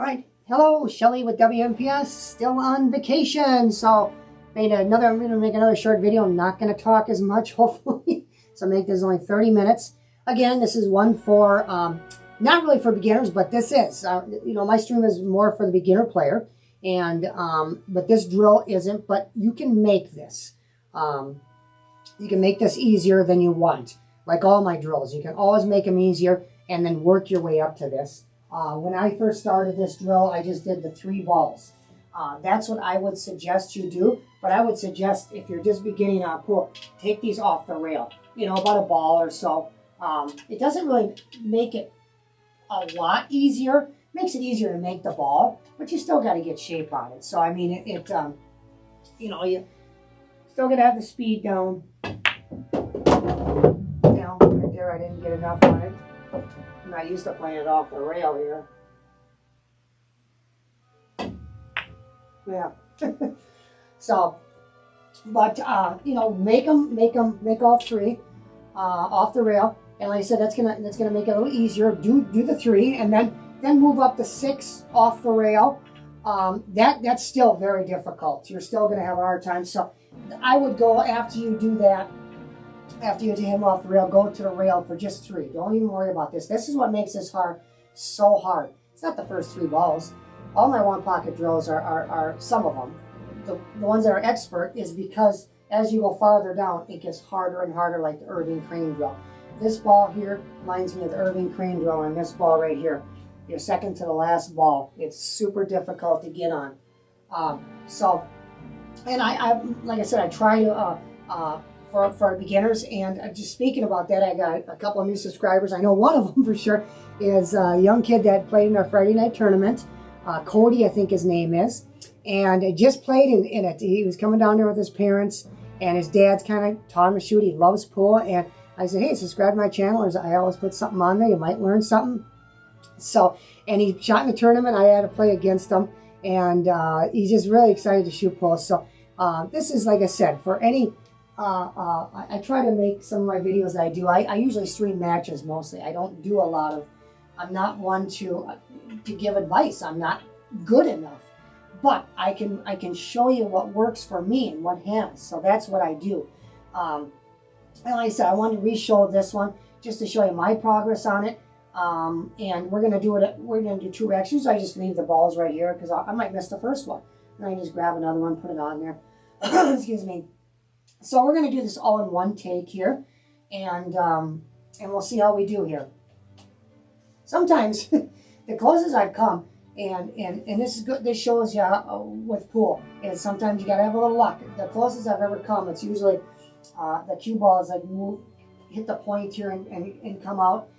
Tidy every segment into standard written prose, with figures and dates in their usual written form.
All right, hello, Shelly with WMPS, still on vacation. So I'm gonna make another short video. I'm not gonna talk as much, hopefully. So make this only 30 minutes. Again, this is one for, not really for beginners, but this is, my stream is more for the beginner player. And, but this drill isn't, but you can make this. You can make this easier than you want. Like all my drills, you can always make them easier and then work your way up to this. When I first started this drill, I just did the 3 balls. That's what I would suggest you do. But I would suggest if you're just beginning on pool, take these off the rail. About a ball or so. It doesn't really make it a lot easier. It makes it easier to make the ball, but you still got to get shape on it. So I mean, you still got to have the speed down. Right there, I didn't get enough on it. I'm not used to playing it off the rail here. Yeah. So, but make all 3 off the rail, and like I said, that's gonna make it a little easier. Do the 3, and then move up to 6 off the rail. That's still very difficult. You're still gonna have a hard time. So, I would go after you do that. After you hit him off the rail, go to the rail for just 3. Don't even worry about this. This is what makes this so hard. It's not the first 3 balls. All my one pocket drills are some of them. The ones that are expert is because as you go farther down, it gets harder and harder, like the Irving Crane drill. This ball here reminds me of the Irving Crane drill, and this ball right here, your second to the last ball. It's super difficult to get on. And I like I said, I try to for beginners. And just speaking about that, I got a couple of new subscribers. I know one of them for sure is a young kid that played in our Friday night tournament. Cody, I think his name is. And I just played in it. He was coming down there with his parents, and his dad's kind of taught him to shoot. He loves pool. And I said, hey, subscribe to my channel. I always put something on there. You might learn something. So, and he shot in the tournament. I had to play against him. And he's just really excited to shoot pool. So this is, like I said, for any... I try to make some of my videos that I do. I usually stream matches mostly. I don't do a lot of... I'm not one to give advice. I'm not good enough. But I can show you what works for me and what has. So that's what I do. And like I said, I wanted to re-show this one just to show you my progress on it. And we're gonna do it. We're gonna do 2 reactions. I just leave the balls right here because I might miss the first one. And I just grab another one, put it on there. Excuse me. So we're gonna do this all in one take here, and we'll see how we do here. Sometimes the closest I've come. And this is good. This shows you with pool. And sometimes you gotta have a little luck. The closest I've ever come, it's usually the cue ball is like hit the point here and come out,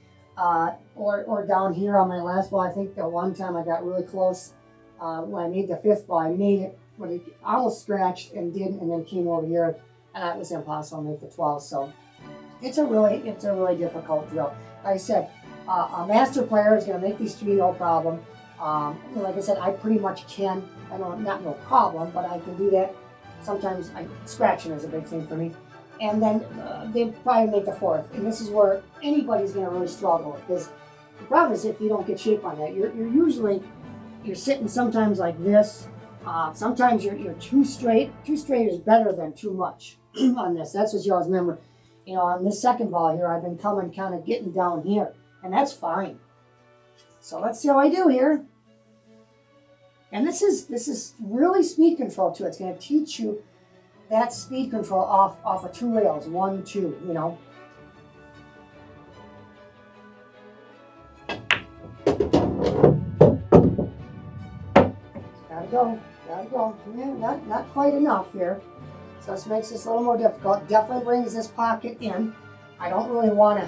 or down here on my last ball. I think the one time I got really close when I made the 5th ball. I made it, but it almost scratched and didn't, and then came over here, and it was impossible to make the 12. So it's a really difficult drill. Like I said, a master player is gonna make these 3 no problem. Like I said, I pretty much can. I don't, not no problem, but I can do that. Sometimes scratching is a big thing for me. And then they probably make the 4th. And this is where anybody's going to really struggle, because the problem is if you don't get shape on that, you're sitting sometimes like this. Sometimes you're too straight. Too straight is better than too much on this. That's what you always remember. On this second ball here, I've been coming kind of getting down here, and that's fine. So let's see how I do here. And this is really speed control too. It's going to teach you that speed control off of 2 rails, 1, 2. Gotta go. Yeah, not quite enough here. So this makes this a little more difficult. Definitely brings this pocket in. I don't really want to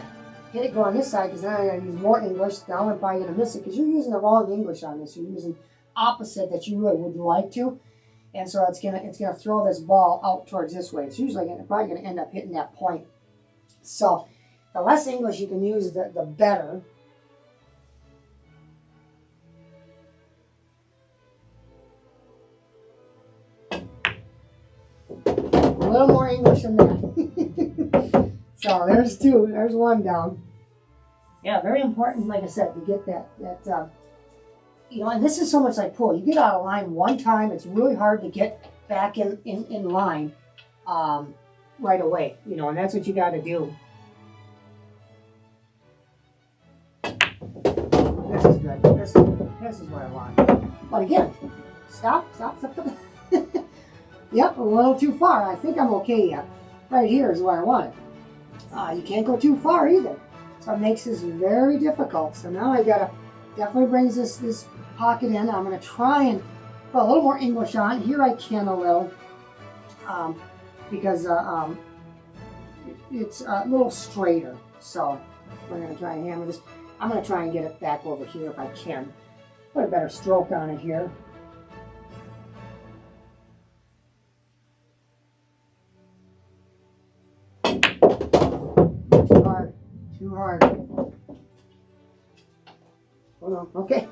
hit it go on this side, because then I'm going to use more English. Now I'm probably going to miss it because you're using the wrong English on this. You're using opposite that you really would like to, and so it's gonna throw this ball out towards this way. It's usually probably gonna end up hitting that point. So the less English you can use, the better. A little more English than that. So there's 2. There's 1 down. Yeah, very important, like I said, to get that and this is so much like pool. You get out of line one time, it's really hard to get back in line right away, and that's what you got to do. This is good. This is what I want. But again, stop. Yep, a little too far. I think I'm okay yet. Right here is where I want it. You can't go too far either. So it makes this very difficult. So now I gotta definitely brings this pocket in. I'm gonna try and put a little more English on. Here I can a little because it's a little straighter. So we're gonna try and hammer this. I'm gonna try and get it back over here if I can. Put a better stroke on it here. Too hard. Hold on. Okay.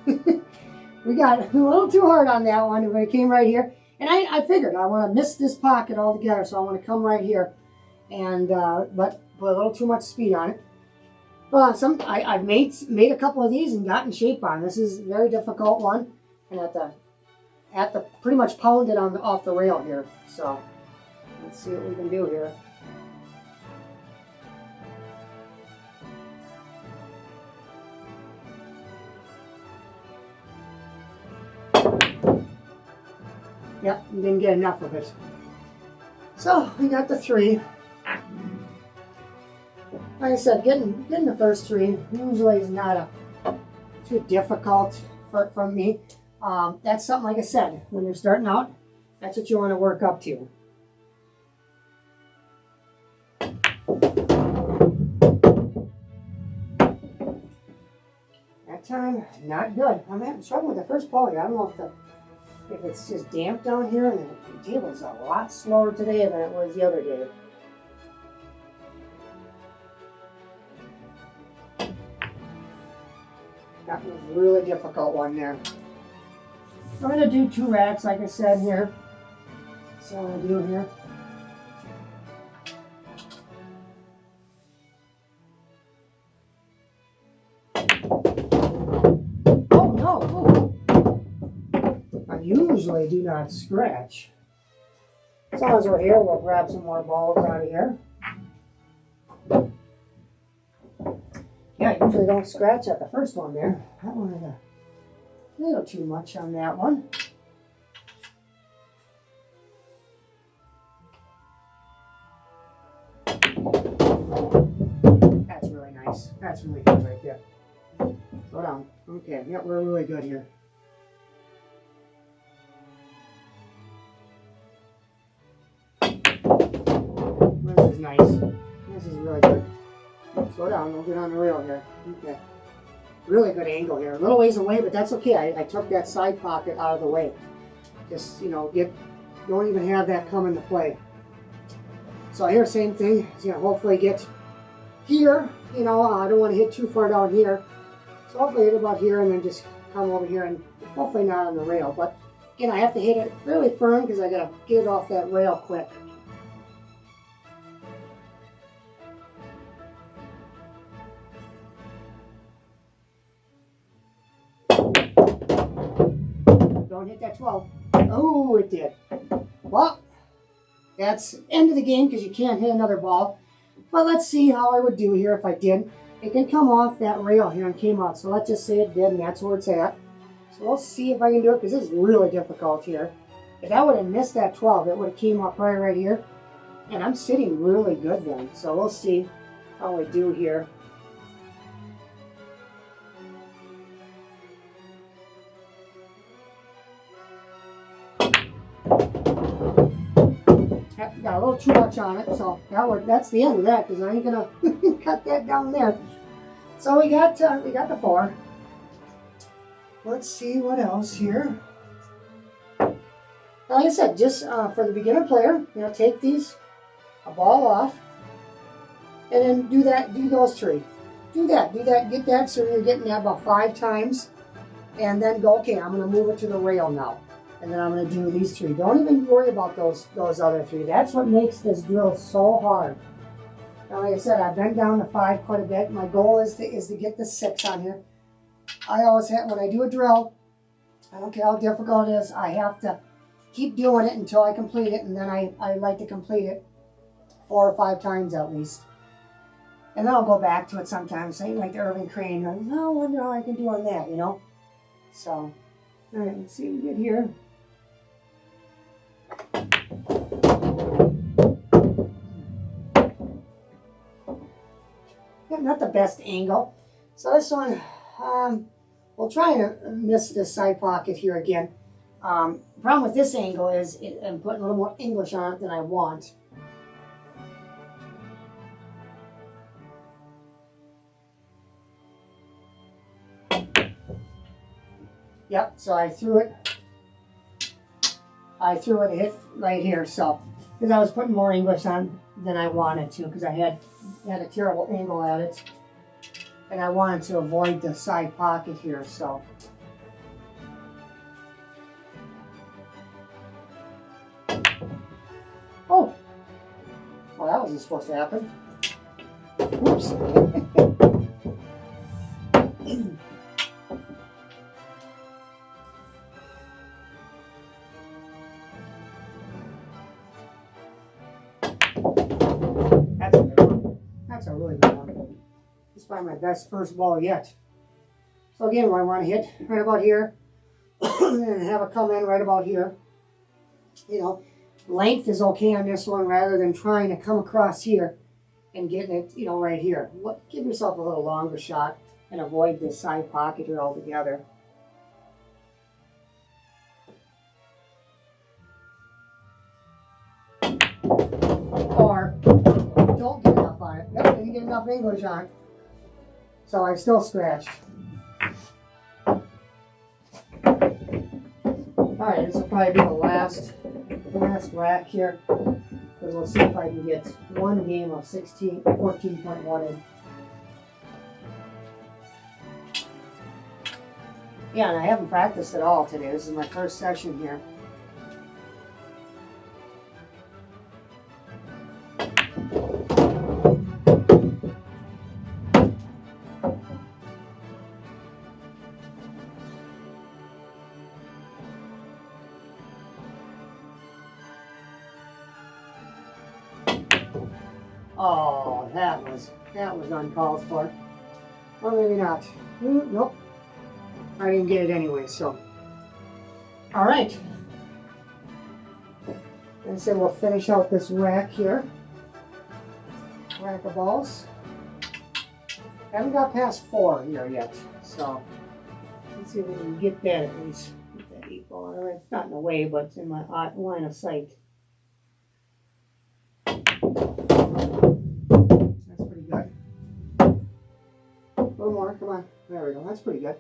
We got a little too hard on that one, but it came right here. And I figured I want to miss this pocket altogether, so I want to come right here and but put a little too much speed on it. I've made a couple of these and gotten shape on. This is a very difficult one, and have to pretty much pound it off the rail here. So let's see what we can do here. Yep, didn't get enough of it. So we got the 3. Like I said, getting the first 3 usually is not too difficult for me. That's something, like I said, when you're starting out, that's what you want to work up to. That time, not good. I'm struggling with the first poly. I don't know if it's just damp down here, and the table's a lot slower today than it was the other day. That was a really difficult one there. I'm going to do 2 racks, like I said here. That's all I'm going to do here. Oh, no! I usually do not scratch. As long as we're here, we'll grab some more balls out of here. Yeah, I usually don't scratch at the first one there. That one had a little too much on that one. That's really nice. That's really good right there. Slow down. Okay, yeah, we're really good here. This is nice. This is really good. Slow down, we'll get on the rail here. Okay. Really good angle here. A little ways away, but that's okay. I took that side pocket out of the way. Just, don't even have that come into play. So here, same thing. Hopefully get here. I don't want to hit too far down here. So hopefully hit about here and then just come over here and hopefully not on the rail. But again, I have to hit it fairly firm because I got to get it off that rail quick. Don't hit that 12. Oh, it did. Well, that's end of the game because you can't hit another ball. But let's see how I would do here if I did. It can come off that rail here and came out. So let's just say it did, and that's where it's at. So we'll see if I can do it because this is really difficult here. If I would have missed that 12, it would have came up right here. And I'm sitting really good then. So we'll see how we do here. Got a little too much on it, so that's the end of that because I ain't gonna cut that down there. So we got the 4. Let's see what else here. Like I said, just for the beginner player, take a ball off, and then do those 3. Do that, get that so you're getting that about 5 times, and then go, okay, I'm gonna move it to the rail now. And then I'm going to do these 3. Don't even worry about those other 3. That's what makes this drill so hard. Now, like I said, I've been down to 5 quite a bit. My goal is to get the 6 on here. I always have, when I do a drill, I don't care how difficult it is. I have to keep doing it until I complete it, and then I like to complete it 4 or 5 times at least. And then I'll go back to it sometimes, saying like the Irving Crane. I wonder how I can do on that, you know? So, all right, let's see what we get here. Yeah, not the best angle. So this one, we'll try to miss this side pocket here again. The problem with this angle is I'm putting a little more English on it than I want. Yep, so I threw it hit right here, so, because I was putting more English on than I wanted to, because I had a terrible angle at it, and I wanted to avoid the side pocket here, so. Oh! Well, that wasn't supposed to happen. Whoops. That's a good one. That's a really good one. It's probably my best first ball yet. So again, I want to hit right about here and have it come in right about here. You know, length is okay on this one rather than trying to come across here and getting it, you know, right here. Give yourself a little longer shot and avoid this side pocket here altogether. Or don't get enough on it. Nope, didn't get enough English on it. So I still scratched. Alright, this will probably be the last rack here. Because we'll see if I can get one game of 14.1 in. Yeah, and I haven't practiced at all today. This is my first session here. Oh, that was uncalled for. Or maybe not. Nope. I didn't get it anyway, so. Alright. And so we'll finish out this rack here. Rack of balls. Haven't got past 4 here yet, so let's see if we can get that at least. Get that 8 ball. It's not in the way, but it's in my line of sight. That's pretty good. A little more, come on. There we go. That's pretty good.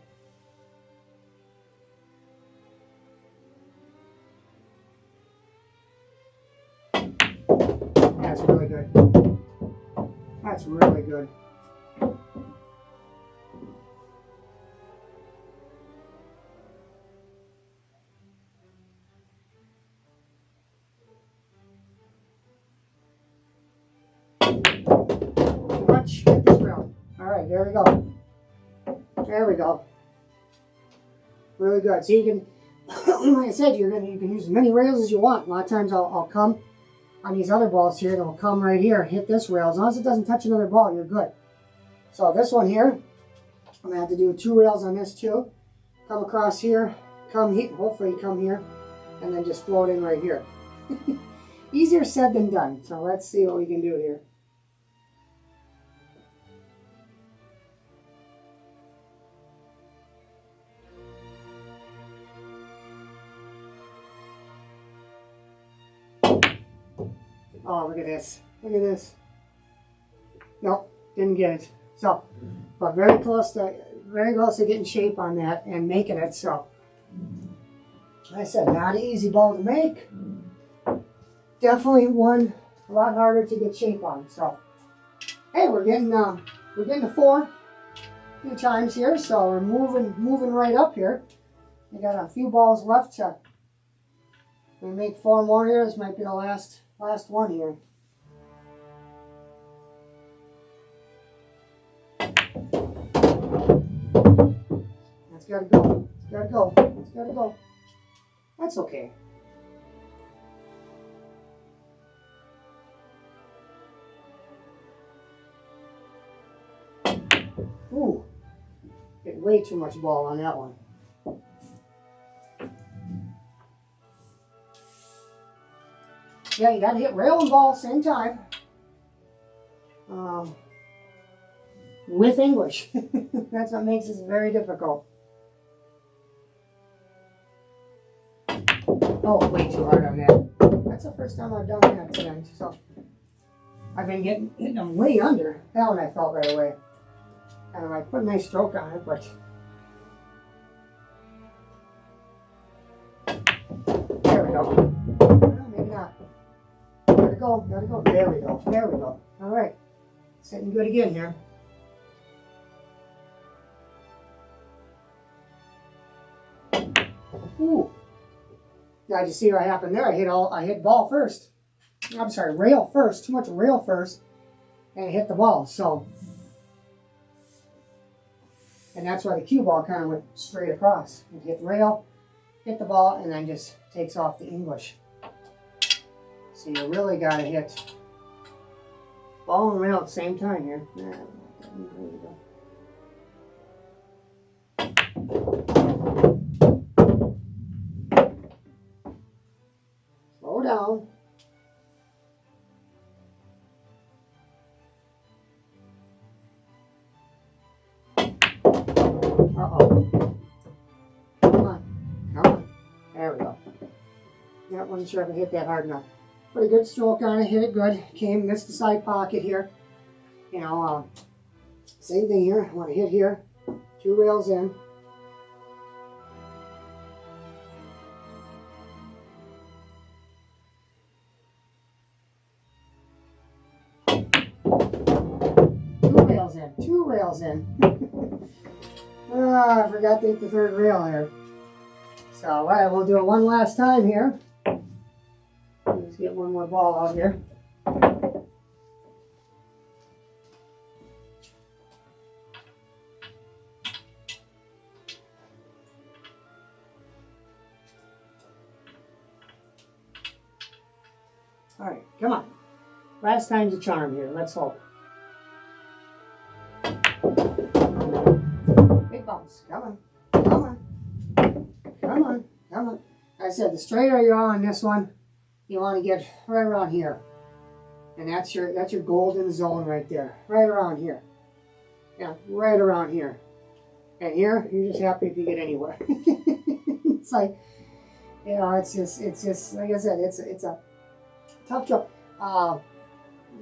That's really good. That's really good. Too much. Hit this round. Alright, there we go. There we go. Really good. So you can, like I said, you can use as many rails as you want. A lot of times I'll come on these other balls here, and it'll come right here, hit this rail. As long as it doesn't touch another ball, you're good. So this one here, I'm going to have to do 2 rails on this too. Come across here, come here, hopefully come here, and then just float in right here. Easier said than done. So let's see what we can do here. Oh, look at this. Look at this. Nope, didn't get it. So, but very close to getting shape on that and making it. So, like I said, not an easy ball to make. Definitely one a lot harder to get shape on. So, hey, we're getting to 4 a few times here. So we're moving right up here. We got a few balls left to. We make 4 more here. This might be the last one here. That's gotta go. It's gotta go. It's Gotta go. That's okay. Ooh, get way too much ball on that one. Yeah, you gotta hit rail and ball same time. With English. That's what makes this very difficult. Oh, way too hard on that. That's the first time I've done that tonight, so I've been hitting them way under. That one I felt right away. And I put a nice stroke on it, but there we go. Well, maybe not. Gotta go, gotta go. There we go, there we go. All right, sitting good again here. Ooh. Now, you see what happened there? I hit ball first. I'm sorry, rail first. Too much rail first, and it hit the ball. So, and that's why the cue ball kind of went straight across. It hit rail, hit the ball, and then just takes off the English. So you really got to hit ball and rail at the same time here. There we go. Slow down. Uh-oh. Come on. Come on. There we go. That wasn't sure if I hit that hard enough. Put a good stroke on it, hit it good. Came, missed the side pocket here. You know, same thing here. I want to hit here. 2 rails in. Two rails in. I forgot to hit the 3rd rail here. So, all right, we'll do it one last time here. Let's get one more ball out here. All right, come on. Last time's a charm here. Let's hope. Big bumps. Come on. Come on. Come on. Come on. Like I said, the straighter you're on this one, you want to get right around here. And that's your golden zone right there. Right around here. Yeah, right around here. And here, you're just happy if you get anywhere. It's like, you know, it's just like I said, it's a tough job.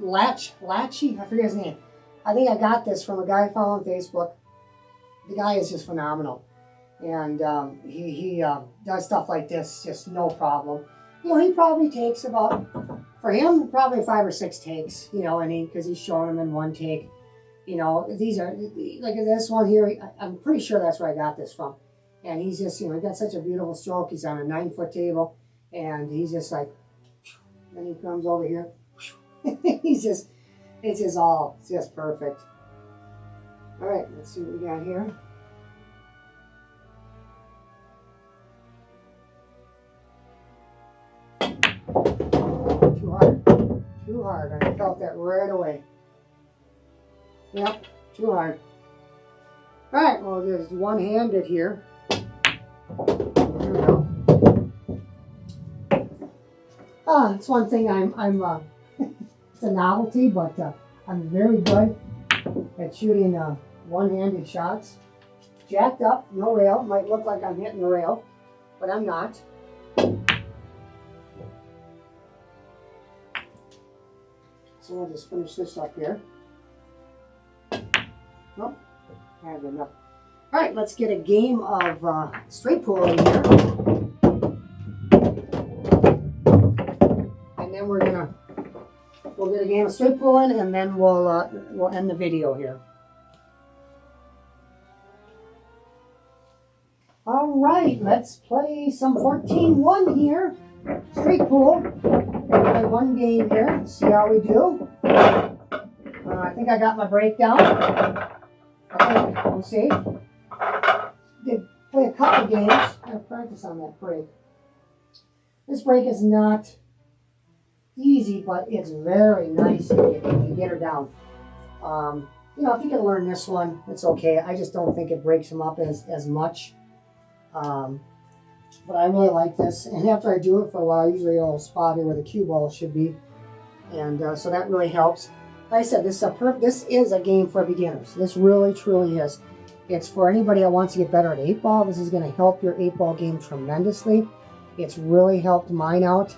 Latchy, I forget his name. I think I got this from a guy I follow on Facebook. The guy is just phenomenal. And he does stuff like this, just no problem. You know, he probably takes about, for him, probably 5 or 6 takes, you know, because he's showing them in 1 take. You know, these are, like this one here, I'm pretty sure that's where I got this from. And he's just, you know, he got such a beautiful stroke. He's on a 9-foot table, and he's just like, then he comes over here. It's just perfect. All right, let's see what we got here. Too hard. I felt that right away. Yep, too hard. All right, well, there's one-handed here. There we go. It's one thing I'm it's a novelty, but I'm very good at shooting one-handed shots. Jacked up, no rail. Might look like I'm hitting the rail, but I'm not. So I'll just finish this up here. Nope, I have enough. All right, let's get a game of straight pool in here. And then we'll get a game of straight pool in, and then we'll end the video here. All right, let's play some 14-1 here. Straight pool. Play one game here. See how we do. I think I got my breakdown. Okay, we'll see. Did play a couple games. I practice on that break. This break is not easy, but it's very nice if you get her down. You know, if you can learn this one, it's okay. I just don't think it breaks them up as much. But I really like this. And after I do it for a while, usually I'll spot here where the cue ball should be. And so that really helps. Like I said, this is a game for beginners. This really, truly is. It's for anybody that wants to get better at 8-ball. This is going to help your 8-ball game tremendously. It's really helped mine out.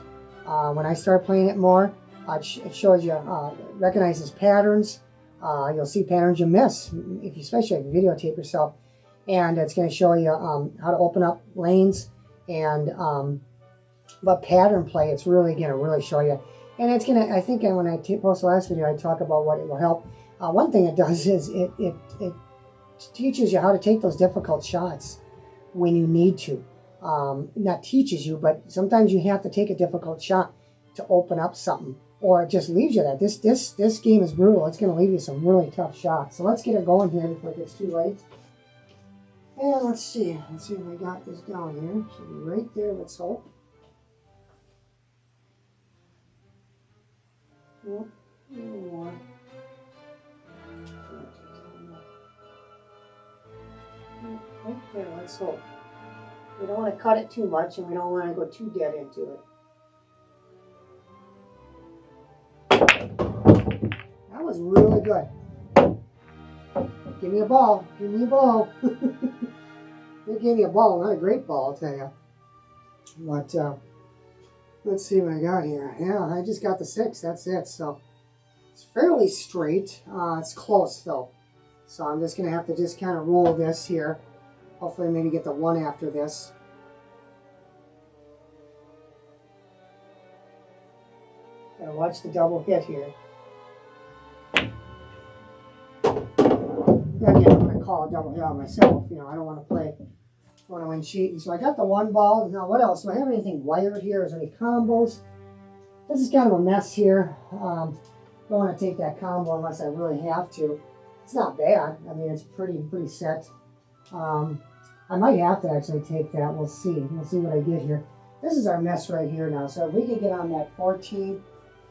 When I start playing it more, it shows you, recognizes patterns. You'll see patterns you miss, especially if you videotape yourself. And it's going to show you how to open up lanes and but pattern play. It's really going to really show you. And it's going to, I think when I post the last video, I talk about what it will help. One thing it does is it teaches you how to take those difficult shots when you need to. Not teaches you, but sometimes you have to take a difficult shot to open up something, or it just leaves you that. This game is brutal. It's going to leave you some really tough shots. So let's get it going here before it gets too late. And let's see if I got this down here. Should be right there, let's hope. Yep, a little more. Okay, let's hope. We don't want to cut it too much, and we don't want to go too dead into it. That was really good. Give me a ball. Give me a ball. They gave me a ball, not a great ball, I'll tell you. But let's see what I got here. Yeah, I just got the 6. That's it. So it's fairly straight. It's close though. So I'm just going to have to just kind of roll this here. Hopefully maybe get the 1 after this. Gotta watch the double hit here. Again, I'm going to call a double hit on myself. You know, I don't want to play. I want to win cheating. So I got the 1 ball. Now what else? Do I have anything wired here? Is there any combos? This is kind of a mess here. Don't want to take that combo unless I really have to. It's not bad. I mean, it's pretty set. I might have to actually take that. We'll see. We'll see what I get here. This is our mess right here now. So if we can get on that 14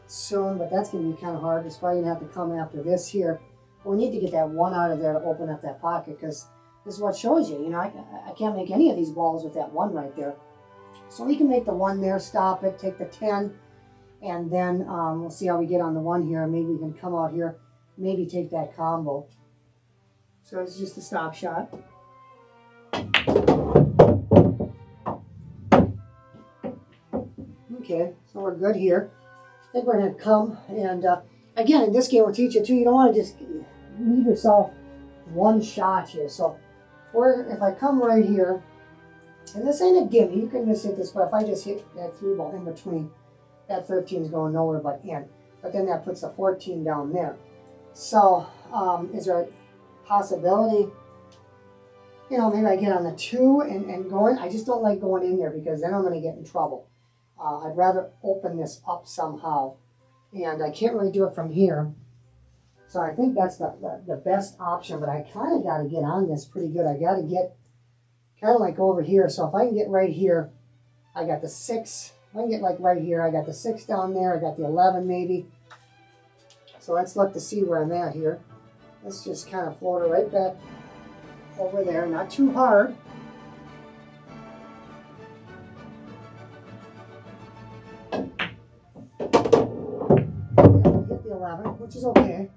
soon, but that's going to be kind of hard. It's probably going to have to come after this here. But we need to get that 1 out of there to open up that pocket, because this is what shows you. You know, I can't make any of these balls with that 1 right there. So we can make the 1 there, stop it, take the 10, and then we'll see how we get on the 1 here. Maybe we can come out here, maybe take that combo. So it's just a stop shot. Okay, so we're good here. I think we're going to come, and again, in this game will teach you too, you don't want to just leave yourself 1 shot here. So if I come right here, and this ain't a gimme, you can just hit this, but if I just hit that 3 ball in between, that 13 is going nowhere but in. But then that puts the 14 down there. So is there a possibility, you know, maybe I get on the 2 and going? I just don't like going in there, because then I'm going to get in trouble. I'd rather open this up somehow, and I can't really do it from here. So I think that's the best option, but I kind of got to get on this pretty good. I got to get kind of like over here. So if I can get right here, I got the 6. If I can get like right here, I got the 6 down there. I got the 11 maybe. So let's look to see where I'm at here. Let's just kind of float it right back over there, not too hard. Hit the 11, which is okay.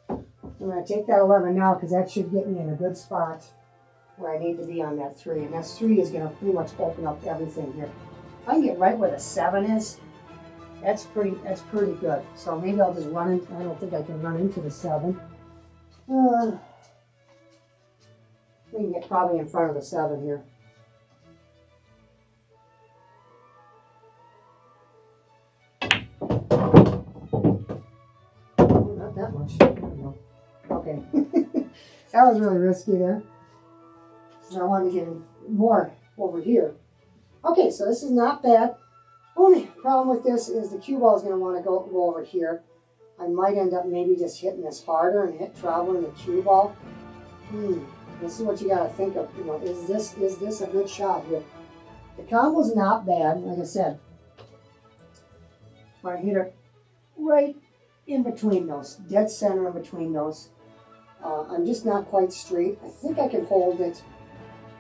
I'm going to take that 11 now, because that should get me in a good spot where I need to be on that 3. And that 3 is going to pretty much open up everything here. If I can get right where the 7 is, that's pretty good. So maybe I'll just run into, I don't think I can run into the 7. We can get probably in front of the 7 here. Oh, not that much. There we go. Okay. That was really risky there. So I wanted to get more over here. Okay, so this is not bad. Only problem with this is the cue ball is going to want to go over here. I might end up maybe just hitting this harder and traveling the cue ball. This is what you got to think of. You know, is this a good shot here? The combo's not bad, like I said. I hit it right in between those, dead center in between those. I'm just not quite straight. I think I can hold it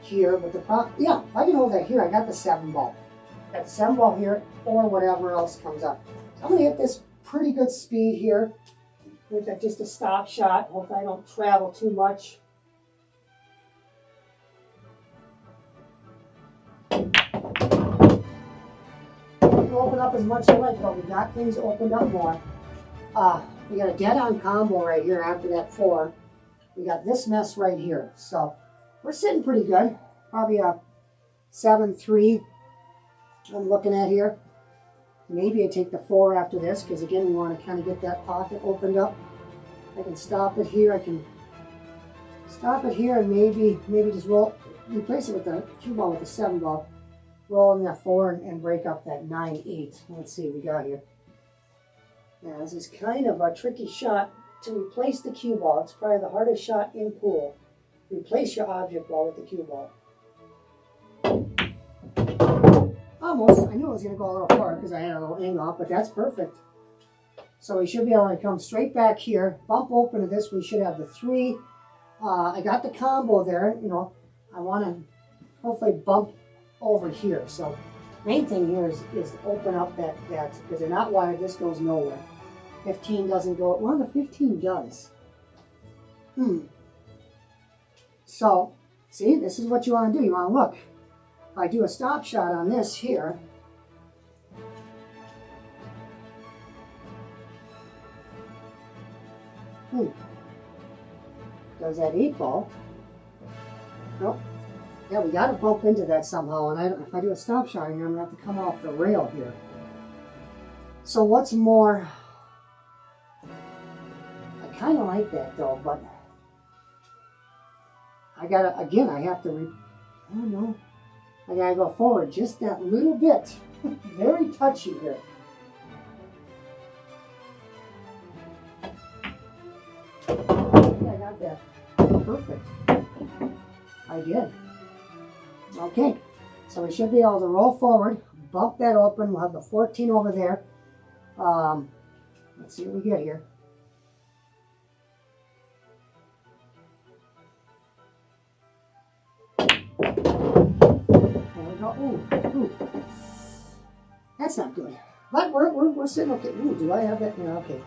here, but the problem, yeah, if I can hold that here, I got the 7 ball. Got the 7 ball here, or whatever else comes up. So I'm gonna hit this pretty good speed here with just a stop shot. Hopefully I don't travel too much. Open up as much as I like, but we got things opened up more. We got a dead-on combo right here after that 4. We got this mess right here. So we're sitting pretty good. Probably a 7-3 I'm looking at here. Maybe I take the 4 after this, because again, we want to kind of get that pocket opened up. I can stop it here. I can stop it here and maybe just replace it with the cue ball with the 7 ball. Roll in that 4 and break up that 9-8. Let's see what we got here. Now, this is kind of a tricky shot to replace the cue ball. It's probably the hardest shot in pool. Replace your object ball with the cue ball. Almost. I knew it was going to go a little far because I had a little angle off, but that's perfect. So we should be able to come straight back here, bump open to this. We should have the 3. I got the combo there. You know, I want to hopefully bump over here. So main thing here is to open up that because they're not wired. This goes nowhere. 15 doesn't go. Well, the 15 does. So see, this is what you want to do. You want to look. If I do a stop shot on this here, does that 8 ball? Nope. Yeah, we got to bump into that somehow, and if I do a stop shot here, I'm going to have to come off the rail here. So what's more, I kind of like that though, but I got to, again, I have to, I don't know, I got to go forward just that little bit. Very touchy here. I think I got that perfect. I did. Okay, so we should be able to roll forward, bump that open. We'll have the 14 over there. Let's see what we get here. There we go. Ooh. That's not good. But we're sitting okay. Ooh, do I have that? Yeah, okay.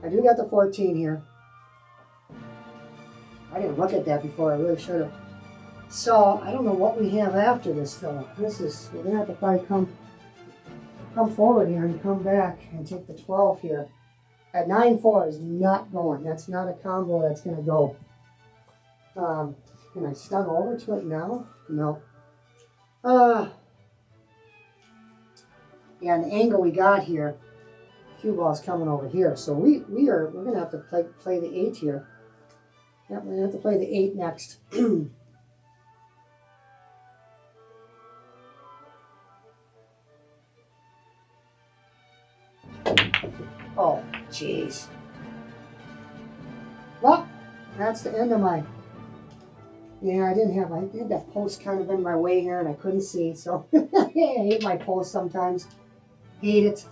I do got the 14 here. I didn't look at that before. I really should have. So I don't know what we have after this though. We're gonna have to probably come forward here and come back and take the 12 here. At 9-4 is not going. That's not a combo that's gonna go. Can I stun over to it now? No. Yeah, and the angle we got here, cue ball's coming over here. So we're gonna have to play the 8 here. Yep, we're gonna have to play the 8 next. Oh, jeez. Well, that's the end of my... Yeah, I had that post kind of in my way here and I couldn't see, so I hate my post sometimes. Hate it.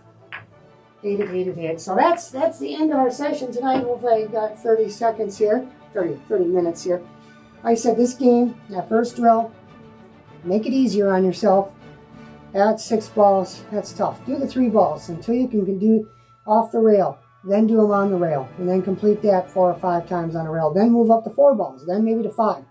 Hate it. So that's the end of our session tonight. Hopefully I got 30 seconds here, 30 minutes here. Like I said, this game, that first drill, make it easier on yourself. Add 6 balls, that's tough. Do the 3 balls until you can do off the rail. Then do them on the rail. And then complete that 4 or 5 times on the rail. Then move up to 4 balls. Then maybe to 5.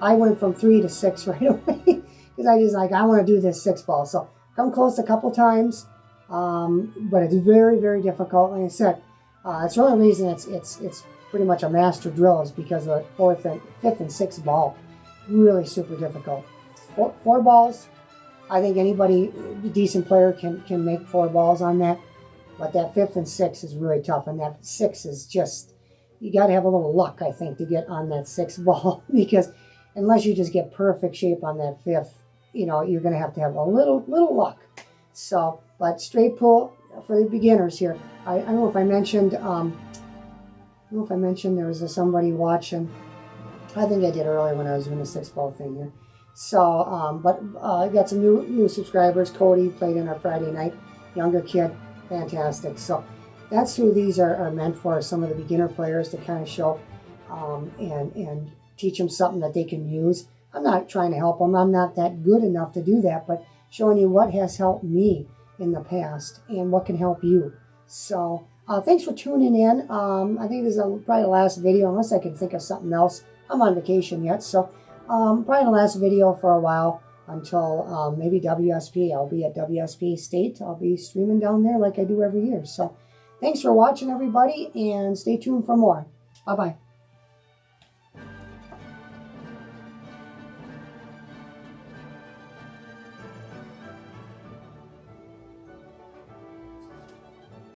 I went from 3 to 6 right away. Because I want to do this 6 ball. So come close a couple times. But it's very, very difficult. Like I said, it's the only reason it's pretty much a master drill is because of the 5th and 6th ball. Really super difficult. 4 balls. I think anybody, decent player, can make 4 balls on that. But that 5th and 6th is really tough. And that 6 is just, you got to have a little luck, I think, to get on that 6th ball. Because unless you just get perfect shape on that 5th, you know, you're going to have a little luck. So, but straight pull for the beginners here. I don't know if I mentioned, there was somebody watching. I think I did earlier when I was doing the 6 ball thing here. So, but I got some new subscribers. Cody played in our Friday night, younger kid, fantastic. So that's who these are meant for, some of the beginner players, to kind of show and teach them something that they can use. I'm not trying to help them. I'm not that good enough to do that, but showing you what has helped me in the past and what can help you. So thanks for tuning in. I think this is probably the last video, unless I can think of something else. I'm on vacation yet, so probably the last video for a while until maybe WSP. I'll be at WSP State. I'll be streaming down there like I do every year. So thanks for watching, everybody, and stay tuned for more. Bye-bye.